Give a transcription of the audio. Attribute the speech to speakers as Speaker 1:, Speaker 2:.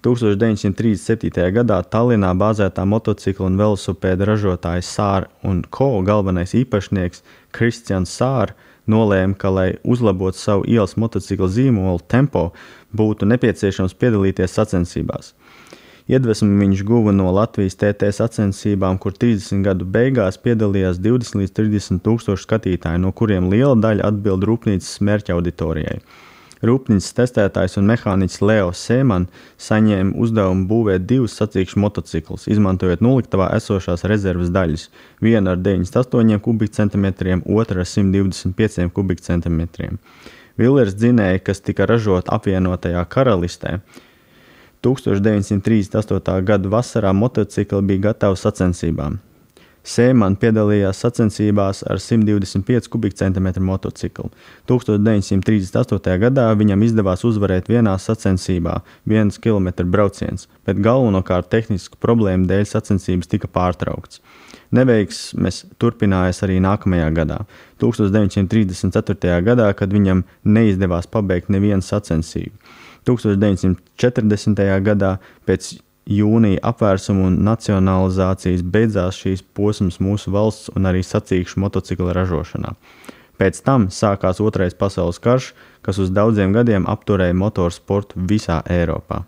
Speaker 1: 1937. gadā Tallinā bāzētā motocikla un velosipēda ražotāja Saar & Co. galvenais īpašnieks Kristians Saar nolēma, ka, lai uzlabotu savu ielas motocikla zīmolu Tempo, būtu nepieciešams piedalīties sacensībās. Iedvesmu viņš guva no Latvijas TT sacensībām, kur 30 gadu beigās piedalījās 20 līdz 30 tūkstoši skatītāji, no kuriem liela daļa atbild rūpnīcas mērķa auditorijai. Rūpnīcas testētājs un mehāniķis Leo Sēman saņēma uzdevumu būvēt 2 sacīkšu motociklus, izmantojot noliktavā esošās rezerves daļas, vienu ar 98 kubikcentimetriem, otru ar 125 kubikcentimetriem. Villers dzinēji, kas tika ražot apvienotajā karalistē, 1938. gada vasarā motocikli bija gatavi sacensībām. Sēman piedalījās sacensībās ar 125 kubikcentimetru motociklu. 1938. gadā viņam izdevās uzvarēt vienā sacensībā 1 km brauciens, bet galvenokārt tehnisku problēmu dēļ sacensības tika pārtraukts. Neveiksmes turpinājās arī nākamajā gadā, 1934. gadā, kad viņam neizdevās pabeigt nevienu sacensību. 1940. gadā pēc jūnija apvērsuma un nacionalizācijas beidzās šīs posms mūsu valsts un arī sacīkšu motocikla ražošanā. Pēc tam sākās Otrais pasaules karš, kas uz daudziem gadiem apturēja motorsportu visā Eiropā.